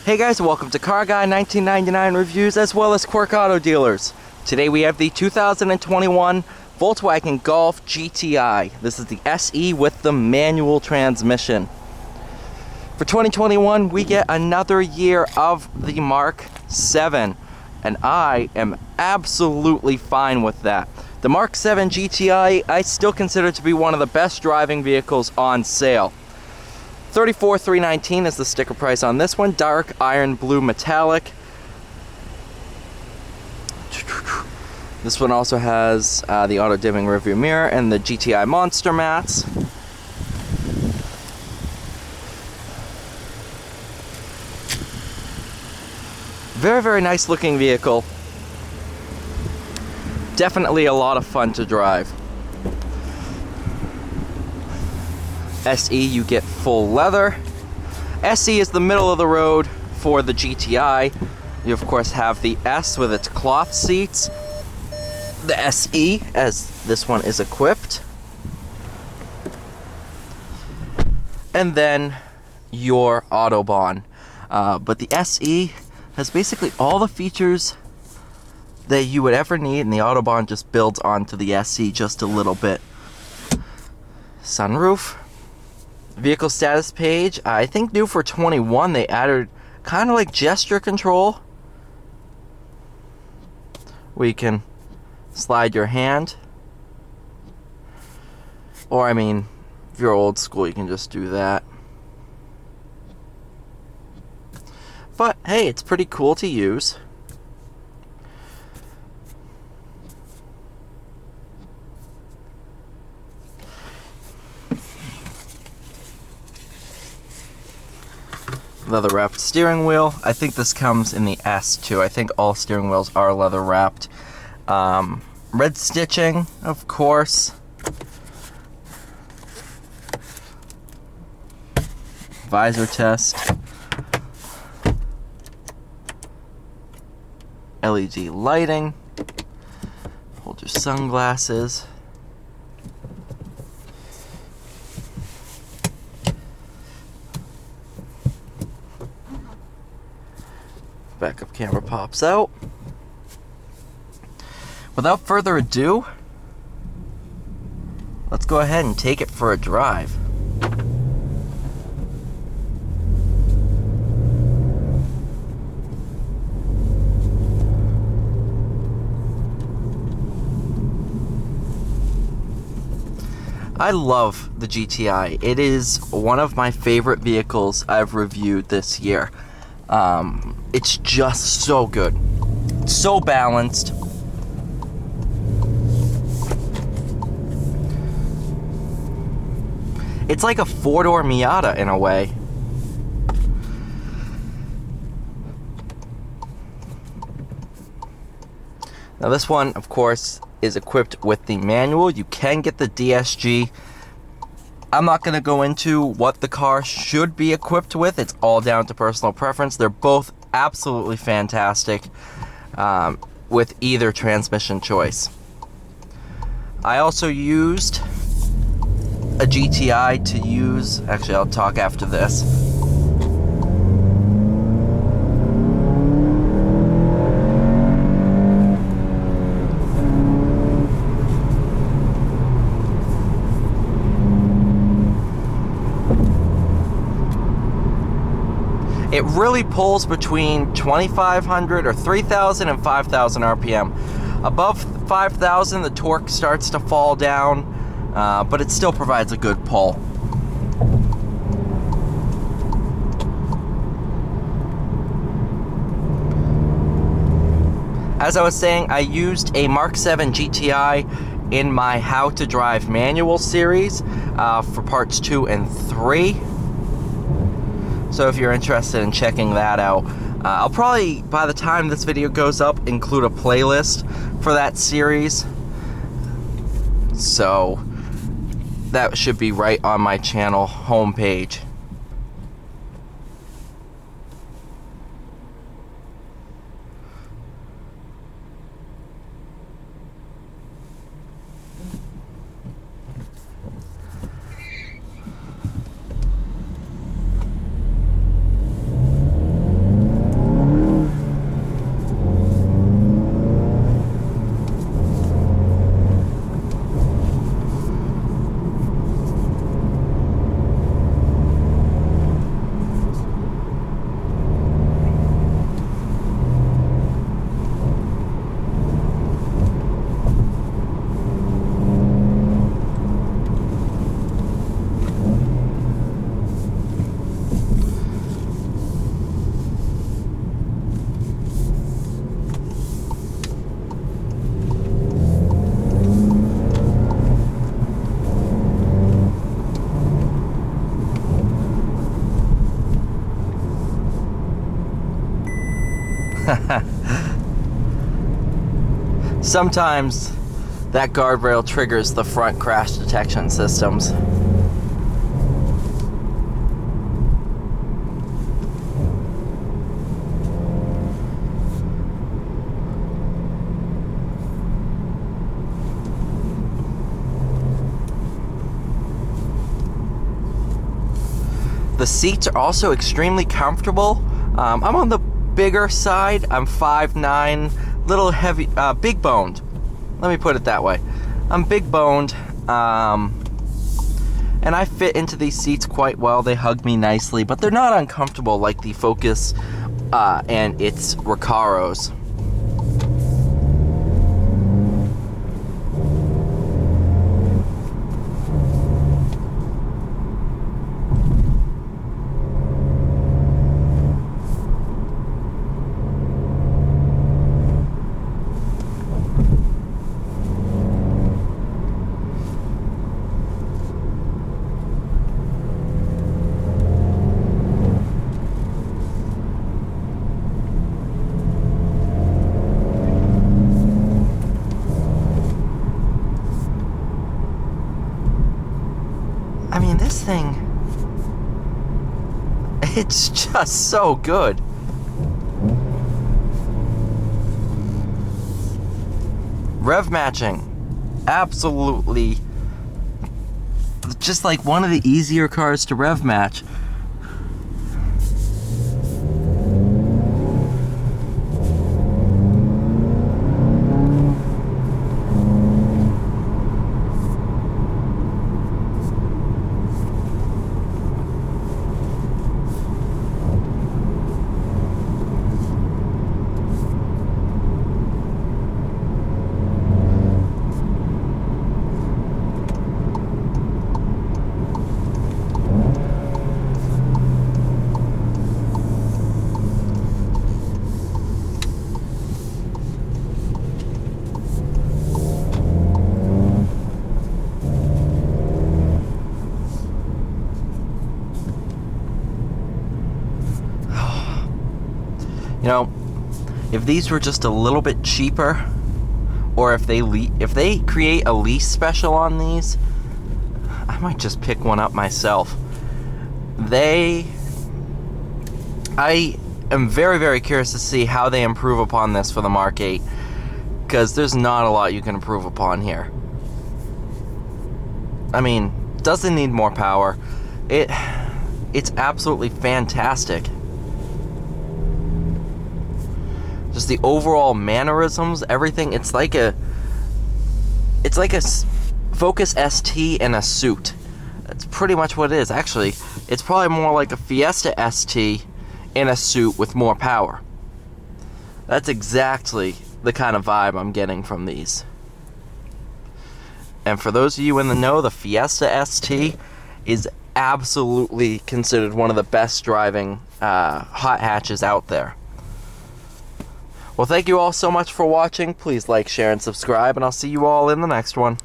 Hey guys, welcome to Car Guy 1999 Reviews as well as Quirk Auto Dealers. Today we have the 2021 Volkswagen Golf GTI. This is the SE with the manual transmission. For 2021 we get another year of the Mark 7 and I am absolutely fine with that. The Mark 7 GTI I still consider to be one of the best driving vehicles on sale. $34,319 is the sticker price on this one. Dark iron blue metallic. This one also has the auto dimming rearview mirror and the GTI monster mats. Very nice looking vehicle. Definitely a lot of fun to drive. SE, you get full leather. SE is the middle of the road for the GTI. You of course have the S with its cloth seats. The SE, as this one is equipped. And then your Autobahn. But the SE has basically all the features that you would ever need, and the Autobahn just builds onto the SE just a little bit. Sunroof. Vehicle status page, I think new for 21 they added kind of like gesture control where you can slide your hand, or I mean if you're old school you can just do that, but hey, it's pretty cool to use. Leather wrapped steering wheel. I think this comes in the S too. I think all steering wheels are leather wrapped. Red stitching, of course. Visor test. LED lighting. Hold your sunglasses. Backup camera pops out. Without further ado, let's go ahead and take it for a drive. I love the GTI. It is one of my favorite vehicles I've reviewed this year. It's just so good. So balanced. It's like a four-door Miata in a way. Now this one, of course, is equipped with the manual. You can get the DSG. I'm not going to go into what the car should be equipped with. It's all down to personal preference. They're both absolutely fantastic with either transmission choice. I also used a GTI to use, actually I'll talk after this. It really pulls between 2,500 or 3,000 and 5,000 RPM. Above 5,000, the torque starts to fall down, but it still provides a good pull. As I was saying, I used a Mark 7 GTI in my How to Drive manual series for parts 2 and 3. So if you're interested in checking that out, I'll probably, by the time this video goes up, include a playlist for that series. So that should be right on my channel homepage. Sometimes that guardrail triggers the front crash detection systems. The seats are also extremely comfortable. I'm on the bigger side. I'm 5'9", little heavy, big boned. Let me put it that way. I'm big boned, and I fit into these seats quite well. They hug me nicely, but they're not uncomfortable like the Focus and its Recaros. I mean, this thing, it's just so good. Rev Matching, absolutely, just like one of the easier cars to rev match. You know, if these were just a little bit cheaper, or if they create a lease special on these, I might just pick one up myself. I am very, very curious to see how they improve upon this for the Mark 8, because there's not a lot you can improve upon here. I mean, doesn't need more power. It's absolutely fantastic. Just the overall mannerisms, everything. It's like a Focus ST in a suit. That's pretty much what it is. Actually, it's probably more like a Fiesta ST in a suit with more power. That's exactly the kind of vibe I'm getting from these. And for those of you in the know, the Fiesta ST is absolutely considered one of the best driving hot hatches out there. Well, thank you all so much for watching. Please like, share, and subscribe, and I'll see you all in the next one.